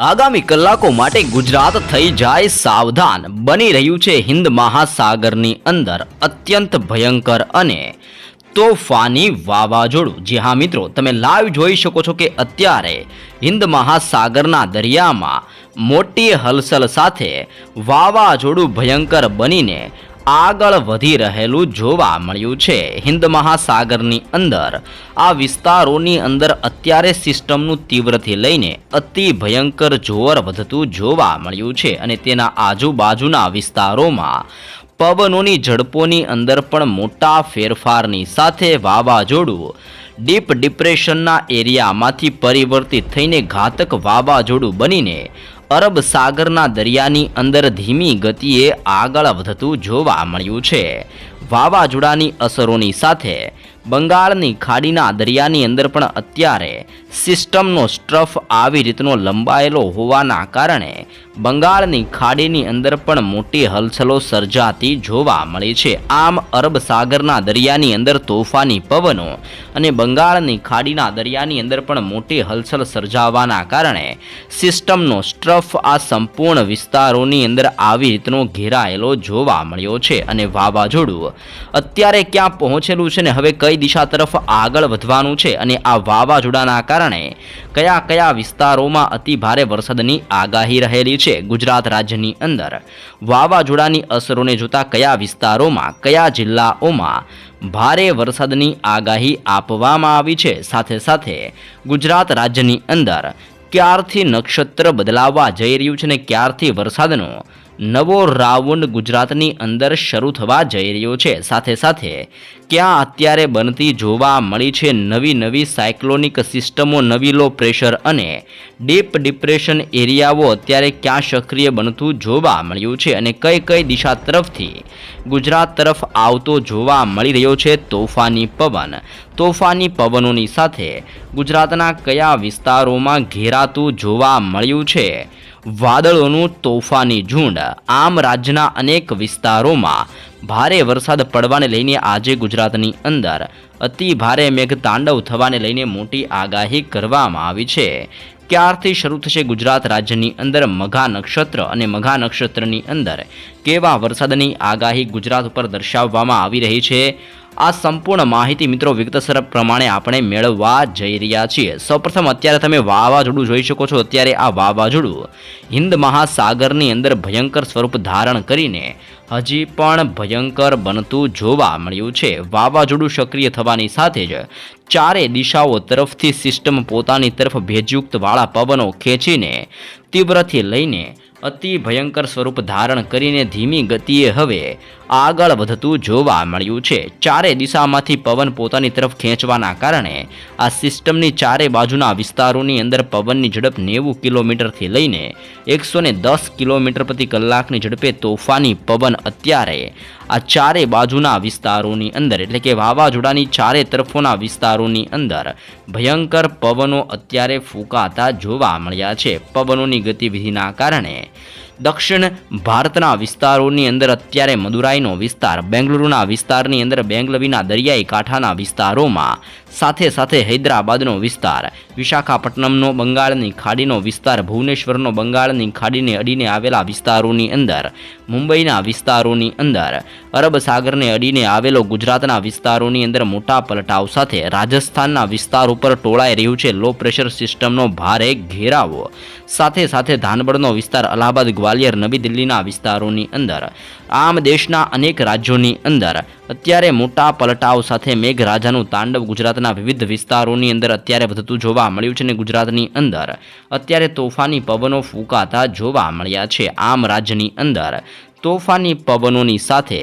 આગામી કલાકો માટે ગુજરાત થઈ જાય સાવધાન। બની રહ્યું છે હિન્દ મહાસાગરની અંદર અત્યંત ભયંકર અને તોફાની વાવાઝોડું। જી હા મિત્રો, તમે લાઈવ જોઈ શકો છો કે અત્યારે હિન્દ મહાસાગરના દરિયામાં મોટી હલચલ સાથે વાવાઝોડું ભયંકર બનીને આગળ વધી રહેલું જોવા મળ્યું છે। હિન્દ મહાસાગરની અંદર આ વિસ્તારોની અંદર અત્યારે સિસ્ટમનું તીવ્રથી લઈને અતિ ભયંકર જોર વધતું જોવા મળ્યું છે અને તેના આજુબાજુના વિસ્તારોમાં પવનોની ઝડપોની અંદર પણ મોટા ફેરફારની સાથે વાવાઝોડું ડીપ ડિપ્રેશનના એરિયામાંથી પરિવર્તિત થઈને ઘાતક વાવાઝોડું બનીને અરબ સાગરના દરિયાની અંદર ધીમી ગતિએ આગળ વધતું જોવા મળ્યું છે। વાવાઝોડાની અસરોની સાથે બંગાળની ખાડીના દરિયાની અંદર પણ અત્યારે સિસ્ટમનો સ્ટ્રફ આવી રીતનો લંબાયેલો હોવાના કારણે બંગાળની ખાડીની અંદર પણ મોટી હલચલો સર્જાતી જોવા મળી છે। આમ અરબ સાગરના દરિયાની અંદર તોફાની પવનો અને બંગાળની ખાડીના દરિયાની અંદર પણ મોટી હલચલ સર્જાવાના કારણે સિસ્ટમનો સ્ટ્રફ આ સંપૂર્ણ વિસ્તારોની અંદર આવી રીતનો ઘેરાયેલો જોવા મળ્યો છે અને વાવાઝોડું અત્યારે ક્યાં પહોંચેલું છે ને હવે કઈ દિશા તરફ આગળ વધવાનું છે અને આ વાવાઝોડાના કારણે કયા કયા વિસ્તારોમાં અતિ ભારે વરસાદની આગાહી રહેલી છે। ગુજરાત રાજ્યની અંદર વાવાઝોડાની અસરોને જોતા કયા વિસ્તારોમાં કયા જિલ્લાઓમાં ભારે વરસાદની આગાહી આપવામાં આવી છે, સાથે સાથે ગુજરાત રાજ્યની અંદર ક્યારથી નક્ષત્ર બદલાવા જઈ રહ્યું છે ને ક્યારથી વરસાદનો નવો રાઉન્ડ ગુજરાતની અંદર શરૂ થવા જઈ રહ્યો છે, સાથે સાથે ક્યાં અત્યારે બનતી જોવા મળી છે નવી નવી સાયક્લોનિક સિસ્ટમો, નવી લો પ્રેશર અને ડીપ ડિપ્રેશન એરિયાઓ અત્યારે ક્યાં સક્રિય બનતું જોવા મળ્યું છે અને કઈ કઈ દિશા તરફથી ગુજરાત તરફ આવતો જોવા મળી રહ્યો છે તોફાની પવન। તોફાની પવનોની સાથે ગુજરાતના કયા વિસ્તારોમાં ઘેરાતું જોવા મળ્યું છે વાદળોનું તોફાની ઝુંડ। આમ રાજ્યના અનેક વિસ્તારોમાં ભારે વરસાદ પડવાને લઈને આજે ગુજરાતની અંદર અતિ ભારે મેઘતાંડવ થવાને લઈને મોટી આગાહી કરવામાં આવી છે। ક્યારથી શરૂ થશે ગુજરાત રાજ્યની અંદર મઘા નક્ષત્ર અને મઘા નક્ષત્રની અંદર કેવા વરસાદની આગાહી ગુજરાત ઉપર દર્શાવવામાં આવી રહી છે, આ સંપૂર્ણ માહિતી મિત્રો વિગતસર પ્રમાણે આપણે મેળવવા જઈ રહ્યા છીએ। સૌપ્રથમ અત્યારે તમે વાવાઝોડું જોઈ શકો છો। અત્યારે આ વાવાઝોડું હિન્દ મહાસાગરની અંદર ભયંકર સ્વરૂપ ધારણ કરીને હજી પણ ભયંકર બનતું જોવા મળ્યું છે। વાવાઝોડું સક્રિય થવાની સાથે જ ચારે દિશાઓ તરફથી સિસ્ટમ પોતાની તરફ ભેજયુક્ત વાળા પવનો ખેંચીને તીવ્રથી લઈને અતિ ભયંકર સ્વરૂપ ધારણ કરીને ધીમી ગતિએ હવે આગળ વધતું જોવા મળ્યું છે। ચારે દિશામાંથી પવન પોતાની તરફ ખેંચવાના કારણે આ સિસ્ટમની ચારે બાજુના વિસ્તારોની અંદર પવનની ઝડપ 90 કિલોમીટરથી લઈને 110 કિલોમીટર પ્રતિ કલાકની ઝડપે તોફાની પવન અત્યારે આ ચારે બાજુના વિસ્તારોની અંદર એટલે કે વાવાઝોડાની ચારે તરફોના વિસ્તારોની અંદર ભયંકર પવનો અત્યારે ફૂંકાતા જોવા મળ્યા છે। પવનોની ગતિવિધિના કારણે દક્ષિણ ભારતના વિસ્તારોની અંદર અત્યારે મદુરાઈનો વિસ્તાર, બેંગલુરુના વિસ્તારની અંદર બેંગલવીના દરિયાઈ કાંઠાના વિસ્તારોમાં, સાથે સાથે હૈદરાબાદનો વિસ્તાર, વિશાખાપટ્ટનમનો બંગાળની ખાડીનો વિસ્તાર, ભુવનેશ્વરનો બંગાળની ખાડીને અડીને આવેલા વિસ્તારોની અંદર, મુંબઈના વિસ્તારોની અંદર, અરબ સાગરને અડીને આવેલો ગુજરાતના વિસ્તારોની અંદર મોટા પલટાવ સાથે રાજસ્થાનના વિસ્તાર ઉપર ટોળાઈ રહ્યું છે લો પ્રેશર સિસ્ટમનો ભારે ઘેરાવો, સાથે સાથે ધાનબડનો વિસ્તાર, અલ્હાબાદ, ગ્વાલિયર, નવી દિલ્હીના વિસ્તારોની અંદર, આમ દેશના અનેક રાજ્યોની અંદર અત્યારે મોટા પલટાવ સાથે મેઘરાજાનું તાંડવ ગુજરાતના વિવિધ વિસ્તારોની અંદર અત્યારે વધતું જોવા મળ્યું છે અને ગુજરાતની અંદર અત્યારે તોફાની પવનો ફૂંકાતા જોવા મળ્યા છે। આમ રાજ્યની અંદર તોફાની પવનોની સાથે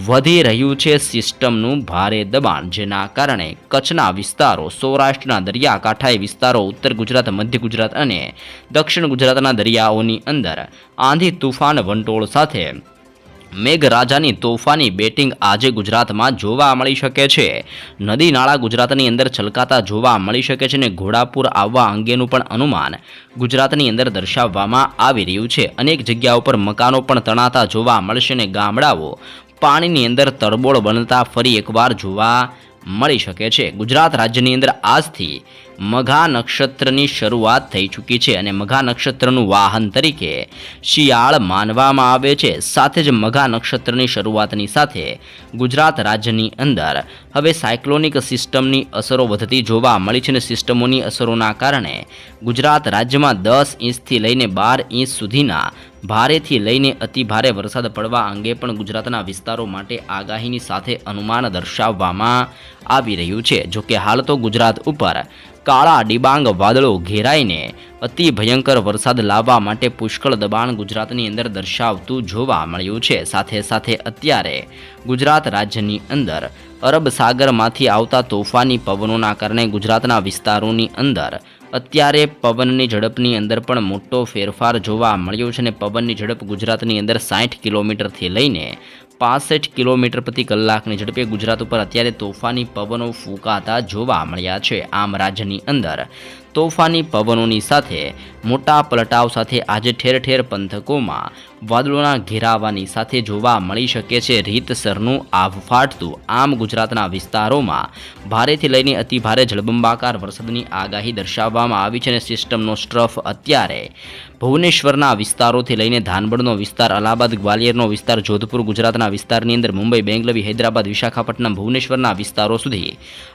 વધી રહ્યું છે સિસ્ટમનું ભારે દબાણ, જેના કારણે કચ્છના વિસ્તારો, સૌરાષ્ટ્રના દરિયાકાંઠાઈ વિસ્તારો, ઉત્તર ગુજરાત, મધ્ય ગુજરાત અને દક્ષિણ ગુજરાતના દરિયાઓની અંદર આંધી તુફાન વંટોળ સાથે મેઘરાજાની તોફાની બેટિંગ આજે ગુજરાતમાં જોવા મળી શકે છે। નદી નાળા ગુજરાતની અંદર છલકાતા જોવા મળી શકે છે અને ઘોડાપુર આવવા અંગેનું પણ અનુમાન ગુજરાતની અંદર દર્શાવવામાં આવી રહ્યું છે। અનેક જગ્યાઓ પર મકાનો પણ તણાતા જોવા મળશે અને ગામડાઓ પાણીની અંદર તરબોળ બનતા ફરી એકવાર જોવા મળી શકે છે। ગુજરાત રાજ્યની અંદર આજથી મઘા નક્ષત્રની શરૂઆત થઈ ચૂકી છે અને મઘા નક્ષત્રનું વાહન તરીકે શિયાળ માનવામાં આવે છે। સાથે જ મઘા નક્ષત્રની શરૂઆતની સાથે ગુજરાત રાજ્યની અંદર હવે સાયક્લોનિક સિસ્ટમની અસરો વધતી જોવા મળી છે અને સિસ્ટમોની અસરોના કારણે ગુજરાત રાજ્યમાં 10 ઇંચથી લઈને 12 ઇંચ સુધીના ભારેથી લઈને અતિ ભારે વરસાદ પડવા અંગે પણ ગુજરાતના વિસ્તારો માટે આગાહીની સાથે અનુમાન દર્શાવવામાં આવી રહ્યું છે। જોકે હાલ તો ગુજરાત ઉપર કાળા ડિબાંગ વાદળો ઘેરાઈને અતિ ભયંકર વરસાદ લાવવા માટે પુષ્કળ દબાણ ગુજરાતની અંદર દર્શાવતું જોવા મળ્યું છે। સાથે સાથે અત્યારે ગુજરાત રાજ્યની અંદર અરબ સાગરમાંથી આવતા તોફાની પવનોના કારણે ગુજરાતના વિસ્તારોની અંદર અત્યારે પવનની ઝડપની અંદર પણ મોટો ફેરફાર જોવા મળ્યો છે અને પવનની ઝડપ ગુજરાતની અંદર 60 કિલોમીટરથી લઈને 65 કિલોમીટર પ્રતિ કલાકની ઝડપે ગુજરાત ઉપર અત્યારે તોફાની પવનો ફૂંકાતા જોવા મળ્યા છે। આમ રાજ્યની અંદર તોફાની પવનોની સાથે મોટા પલટાવ સાથે આજે ઠેર ઠેર પંથકોમાં વાદળોના ઘેરાવાની સાથે જોવા મળી શકે છે રીતસરનું આભ ફાટતું। આમ ગુજરાતના વિસ્તારોમાં ભારેથી લઈને અતિ ભારે જળબંબાકાર વરસાદની આગાહી દર્શાવવામાં આવી છે અને સિસ્ટમનો સ્ટ્રફ અત્યારે ભુવનેશ્વરના વિસ્તારોથી લઈને ધાનબડનો વિસ્તાર, અલ્હાબાદ, ગ્વાલિયરનો વિસ્તાર, જોધપુર ગુજરાતના વિસ્તારની અંદર, મુંબઈ, બેંગલવી, હૈદરાબાદ, વિશાખાપટ્ટનમ, ભુવનેશ્વરના વિસ્તારો સુધી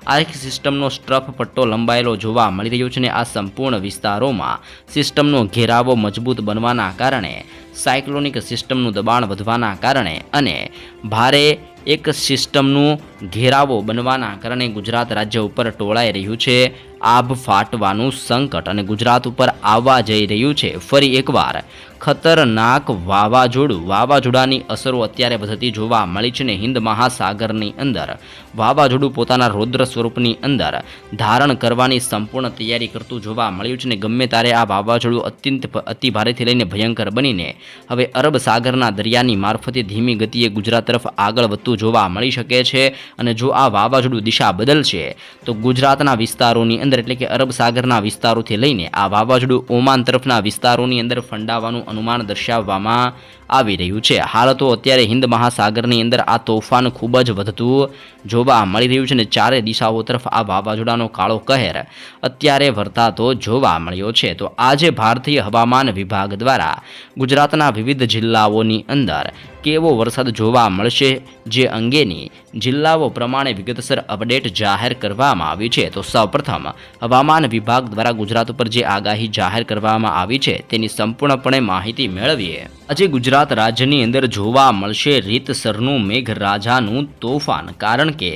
આ એક સિસ્ટમનો સ્ટ્રફ પટ્ટો લંબાયેલો જોવા મળી રહ્યો છે અને આ સંપૂર્ણ વિસ્તારોમાં સિસ્ટમનો ઘેરાવો મજબૂત બનવાના કારણે સાયક્લોનિક સિસ્ટમનું દબાણ વધવાના કારણે અને ભારે એક સિસ્ટમનું ઘેરાવો બનવાના કારણે ગુજરાત રાજ્ય ઉપર ટોળાઈ રહ્યું છે આભ ફાટવાનું સંકટ અને ગુજરાત ઉપર આવવા જઈ રહ્યું છે ફરી એકવાર ખતરનાક વાવાઝોડાની અસરો અત્યારે વધતી જોવા મળી છે ને હિન્દ મહાસાગરની અંદર વાવાઝોડું પોતાના રૌદ્ર સ્વરૂપની અંદર ધારણ કરવાની સંપૂર્ણ તૈયારી કરતું જોવા મળ્યું છે ને ગમે ત્યારે આ વાવાઝોડું અતિ ભારેથી લઈને ભયંકર બનીને હવે અરબ સાગરના દરિયાની મારફતે ધીમી ગતિએ ગુજરાત તરફ આગળ વધતું જોવા મળી શકે છે અને જો આ વાવાઝોડું દિશા બદલશે તો ગુજરાતના વિસ્તારોની અંદર એટલે કે અરબ સાગરના વિસ્તારોથી લઈને આ વાવાઝોડું ઓમાન તરફના વિસ્તારોની અંદર ફંડાવાનું અનુમાન દર્શાવવામાં આવી રહ્યું છે। હાલ તો અત્યારે હિન્દ મહાસાગરની અંદર આ તોફાન ખૂબ જ વધતું જોવા મળી રહ્યું છે અને ચારે દિશાઓ તરફ આ વાવાઝોડાનો કાળો કહેર અત્યારે વર્તાતો જોવા મળ્યો છે। તો આજે ભારતીય હવામાન વિભાગ દ્વારા ગુજરાતના વિવિધ જિલ્લાઓની અંદર કેવો વરસાદ જોવા મળશે જે અંગેની જિલ્લાઓ પ્રમાણે વિગતસર અપડેટ જાહેર કરવામાં આવી છે। તો સૌપ્રથમ હવામાન વિભાગ દ્વારા ગુજરાત ઉપર જે આગાહી જાહેર કરવામાં આવી છે તેની સંપૂર્ણપણે માહિતી મેળવીએ। આજે ગુજરાત રાજ્યની અંદર જોવા મળશે રીતસરનું મેઘરાજાનું તોફાન, કારણ કે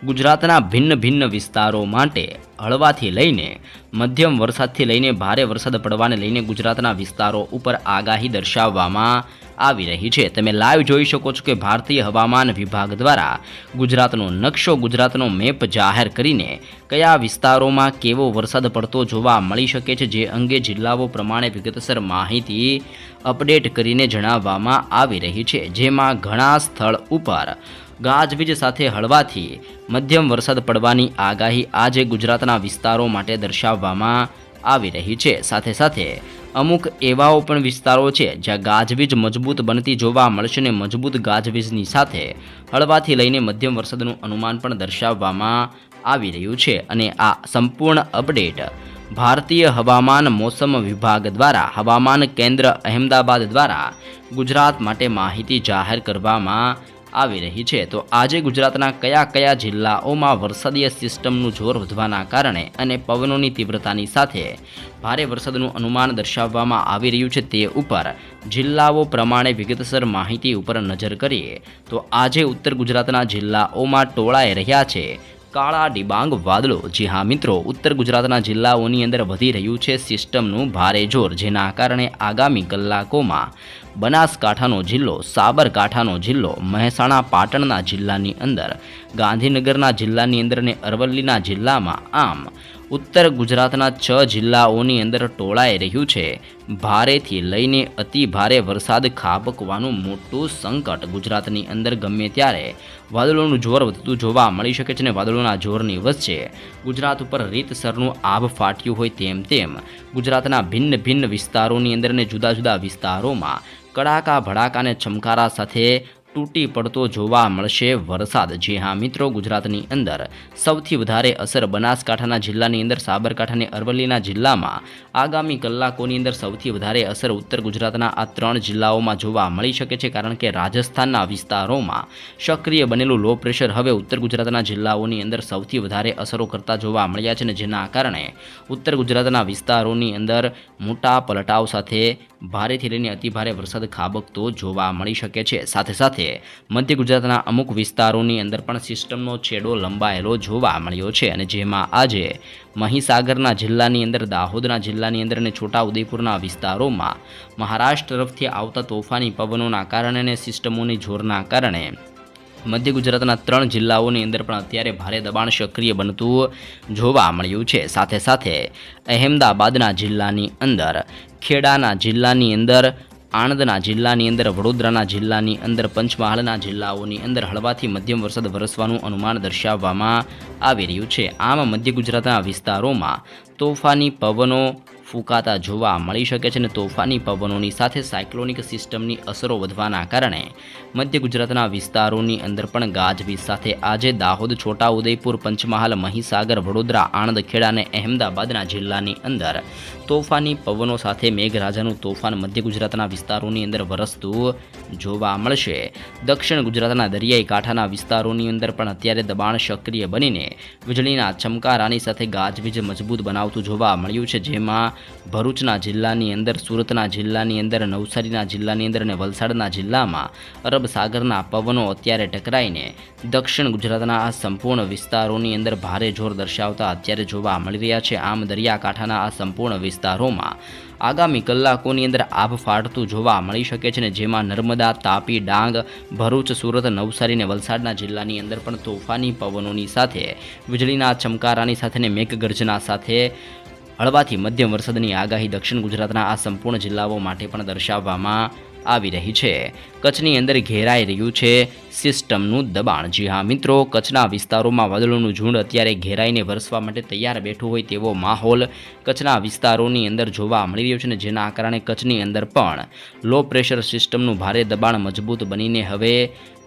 ગુજરાતના ભિન્ન વિસ્તારો માટે હળવાથી લઈને મધ્યમ વરસાદથી લઈને ભારે વરસાદ પડવાને લઈને ગુજરાતના વિસ્તારો ઉપર આગાહી દર્શાવવામાં આવી રહી છે। તમે લાઈવ જોઈ શકો છો કે ભારતીય હવામાન વિભાગ દ્વારા ગુજરાતનો નકશો, ગુજરાતનો મેપ જાહેર કરીને કયા વિસ્તારોમાં કેવો વરસાદ પડતો જોવા મળી શકે છે જે અંગે જિલ્લાઓ પ્રમાણે વિગતસર માહિતી અપડેટ કરીને જણાવવામાં આવી રહી છે। જેમાં ઘણા સ્થળ ઉપર ગાજવીજ સાથે હળવાથી મધ્યમ વરસાદ પડવાની આગાહી આજે ગુજરાતના વિસ્તારો માટે દર્શાવવામાં આવી રહી છે। સાથે સાથે અમુક એવાઓ પણ વિસ્તારો છે જ્યાં ગાજવીજ મજબૂત બનતી જોવા મળશે અને મજબૂત ગાજવીજની સાથે હળવાથી લઈને મધ્યમ વરસાદનું અનુમાન પણ દર્શાવવામાં આવી રહ્યું છે અને આ સંપૂર્ણ અપડેટ ભારતીય હવામાન મોસમ વિભાગ દ્વારા હવામાન કેન્દ્ર અહેમદાબાદ દ્વારા ગુજરાત માટે માહિતી જાહેર કરવામાં આવી રહી છે। તો આજે ગુજરાતના કયા જિલ્લાઓમાં વરસાદીય સિસ્ટમનું જોર વધવાના કારણે અને પવનોની તીવ્રતાની સાથે ભારે વરસાદનું અનુમાન દર્શાવવામાં આવી રહ્યું છે તે ઉપર જિલ્લાઓ પ્રમાણે વિગતસર માહિતી ઉપર નજર કરીએ તો આજે ઉત્તર ગુજરાતના જિલ્લાઓમાં ટોળાઈ રહ્યા છે કાળા ડિબાંગ વાદળો। જી હા મિત્રો, ઉત્તર ગુજરાતના જિલ્લાઓની અંદર વધી રહ્યું છે સિસ્ટમનું ભારે જોર, જેના કારણે આગામી કલાકોમાં બનાસકાંઠાનો જિલ્લો, સાબરકાંઠાનો જિલ્લો, મહેસાણા પાટણના જિલ્લાની અંદર, ગાંધીનગરના જિલ્લાની અંદર અને અરવલ્લીના જિલ્લામાં આમ ઉત્તર ગુજરાતના 6 જિલ્લાઓની અંદર ટોળાઈ રહ્યું છે ભારેથી લઈને અતિ ભારે વરસાદ ખાબકવાનું મોટું સંકટ। ગુજરાતની અંદર ગમે ત્યારે વાદળોનું જોર વધતું જોવા મળી શકે છે અને વાદળોના જોરની વચ્ચે ગુજરાત ઉપર રીતસરનું આભ ફાટ્યું હોય તેમ ગુજરાતના ભિન્ન વિસ્તારોની અંદર અને જુદા વિસ્તારોમાં કડાકા ભડાકા અને ચમકારા સાથે તૂટી પડતો જોવા મળશે વરસાદ। જી હા મિત્રો, ગુજરાતની અંદર સૌથી વધારે અસર બનાસકાંઠાના જિલ્લાની અંદર, સાબરકાંઠા અને અરવલ્લીના જિલ્લામાં આગામી કલાકોની અંદર સૌથી વધારે અસર ઉત્તર ગુજરાતના આ 3 જિલ્લાઓમાં જોવા મળી શકે છે, કારણ કે રાજસ્થાનના વિસ્તારોમાં સક્રિય બનેલું લો પ્રેશર હવે ઉત્તર ગુજરાતના જિલ્લાઓની અંદર સૌથી વધારે અસરો કરતા જોવા મળ્યા છે, અને જેના કારણે ઉત્તર ગુજરાતના વિસ્તારોની અંદર મોટા પલટાવ સાથે ભારેથી લઈને અતિભારે વરસાદ ખાબકતો જોવા મળી શકે છે। સાથે સાથે મધ્ય ગુજરાતના અમુક વિસ્તારોની અંદર પણ સિસ્ટમનો છેડો લંબાયેલો જોવા મળ્યો છે, અને જેમાં આજે મહીસાગરના જિલ્લાની અંદર, દાહોદના જિલ્લાની અંદર અને છોટાઉદેપુરના વિસ્તારોમાં મહારાષ્ટ્ર તરફથી આવતા તોફાની પવનોના કારણે અને સિસ્ટમોની જોરના કારણે મધ્ય ગુજરાતના 3 જિલ્લાઓની અંદર પણ અત્યારે ભારે દબાણ સક્રિય બનતું જોવા મળ્યું છે। સાથે સાથે અહેમદાબાદના જિલ્લાની અંદર, ખેડાના જિલ્લાની અંદર, આણંદના જિલ્લાની અંદર, વડોદરાના જિલ્લાની અંદર, પંચમહાલના જિલ્લાઓની અંદર હળવાથી મધ્યમ વરસાદ વરસવાનું અનુમાન દર્શાવવામાં આવી રહ્યું છે। આમ મધ્ય ગુજરાતના વિસ્તારોમાં તોફાની પવનો ફૂંકાતા જોવા મળી શકે છે, અને તોફાની પવનોની સાથે સાયક્લોનિક સિસ્ટમની અસરો વધવાના કારણે મધ્ય ગુજરાતના વિસ્તારોની અંદર પણ ગાજવીજ સાથે આજે દાહોદ, છોટાઉદેપુર, પંચમહાલ, મહીસાગર, વડોદરા, આણંદ, ખેડા અને અહેમદાબાદના જિલ્લાની અંદર તોફાની પવનો સાથે મેઘરાજાનું તોફાન મધ્ય ગુજરાતના વિસ્તારોની અંદર વરસતું જોવા મળશે। દક્ષિણ ગુજરાતના દરિયાઈ કાંઠાના વિસ્તારોની અંદર પણ અત્યારે દબાણ સક્રિય બનીને વીજળીના ચમકારાની સાથે ગાજવીજ મજબૂત બનાવતું જોવા મળ્યું છે, જેમાં ભરૂચના જિલ્લાની અંદર, સુરતના જિલ્લાની અંદર, નવસારીના જિલ્લાની અંદર અને વલસાડના જિલ્લામાં અરબ સાગરના પવનો અત્યારે ટકરાઈને દક્ષિણ ગુજરાતના આ સંપૂર્ણ વિસ્તારોની અંદર ભારે જોર દર્શાવતા અત્યારે જોવા મળી રહ્યા છે। આમ દરિયાકાંઠાના આ સંપૂર્ણ વિસ્તારોમાં આગામી કલાકોની અંદર આભ ફાટતું જોવા મળી શકે છે, ને જેમાં નર્મદા, તાપી, ડાંગ, ભરૂચ, સુરત, નવસારી અને વલસાડના જિલ્લાની અંદર પણ તોફાની પવનોની સાથે વીજળીના ચમકારાની સાથે અને મેઘગર્જના સાથે હળવાથી મધ્યમ વરસાદની આગાહી દક્ષિણ ગુજરાતના આ સંપૂર્ણ જિલ્લાઓ માટે પણ દર્શાવવામાં આવી રહી છે। કચ્છની અંદર ઘેરાઈ રહ્યું છે સિસ્ટમનું દબાણ। જી હા મિત્રો, કચ્છના વિસ્તારોમાં વાદળોનું ઝુંડ અત્યારે ઘેરાઈને વરસવા માટે તૈયાર બેઠું હોય તેવો માહોલ કચ્છના વિસ્તારોની અંદર જોવા મળી રહ્યો છે, ને જેના કારણે કચ્છની અંદર પણ લો પ્રેશર સિસ્ટમનું ભારે દબાણ મજબૂત બનીને હવે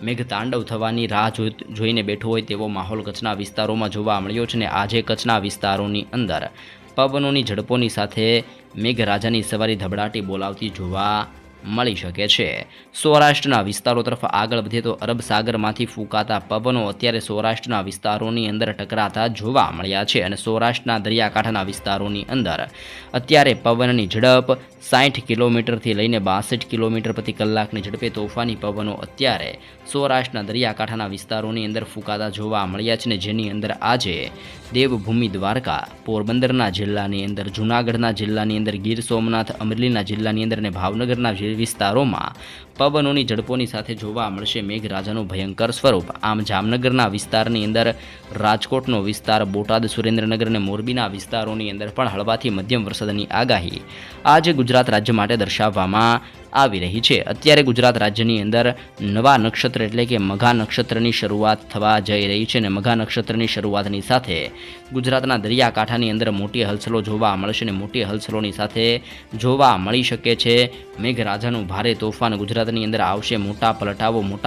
મેઘતાંડવ થવાની રાહ જોઈને બેઠો હોય તેવો માહોલ કચ્છના વિસ્તારોમાં જોવા મળ્યો છે, ને આજે કચ્છના વિસ્તારોની અંદર પવનોની ઝડપોની સાથે મેઘરાજાની સવારી ધબડાટી બોલાવતી જોવા મળી શકે છે। સૌરાષ્ટ્રના વિસ્તારો તરફ આગળ વધીએ તો અરબ સાગરમાંથી ફૂંકાતા પવનો અત્યારે સૌરાષ્ટ્રના વિસ્તારોની અંદર ટકરાતા જોવા મળ્યા છે, અને સૌરાષ્ટ્રના દરિયાકાંઠાના વિસ્તારોની અંદર અત્યારે પવનની ઝડપ 60 કિલોમીટરથી લઈને 62 કિલોમીટર પ્રતિ કલાકની ઝડપે તોફાની પવનો અત્યારે સૌરાષ્ટ્રના દરિયાકાંઠાના વિસ્તારોની અંદર ફૂંકાતા જોવા મળ્યા છે, ને જેની અંદર આજે દેવભૂમિ દ્વારકા, પોરબંદરના જિલ્લાની અંદર, જૂનાગઢના જિલ્લાની અંદર, ગીર સોમનાથ, અમરેલીના જિલ્લાની અંદર અને ભાવનગરના વિસ્તારોમાં પવનોની ઝડપોની સાથે જોવા મળશે મેઘરાજાનું ભયંકર સ્વરૂપ। આમ જામનગરના વિસ્તારની અંદર, રાજકોટનો વિસ્તાર, બોટાદ, સુરેન્દ્રનગર અને મોરબીના વિસ્તારોની અંદર પણ હળવાથી મધ્યમ વરસાદની આગાહી આજે ગુજરાત રાજ્ય માટે દર્શાવવામાં આવી રહી છે। અત્યારે ગુજરાત રાજ્યની અંદર નવા નક્ષત્ર એટલે કે મઘા નક્ષત્રની શરૂઆત થવા જઈ રહી છે, અને મઘા નક્ષત્રની શરૂઆતની સાથે ગુજરાતના દરિયાકાંઠાની અંદર મોટી હલચલો જોવા મળશે, અને મોટી હલચલોની સાથે જોવા મળી શકે છે મેઘરાજાનું ભારે તોફાન ગુજરાતની અંદર આવશે। મોટા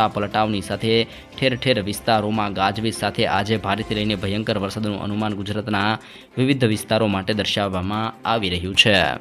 પલટાવની સાથે ઠેર ઠેર વિસ્તારોમાં ગાજવીજ સાથે આજે ભારેથી લઈને ભયંકર વરસાદનું અનુમાન ગુજરાતના વિવિધ વિસ્તારો માટે દર્શાવવામાં આવી રહ્યું છે।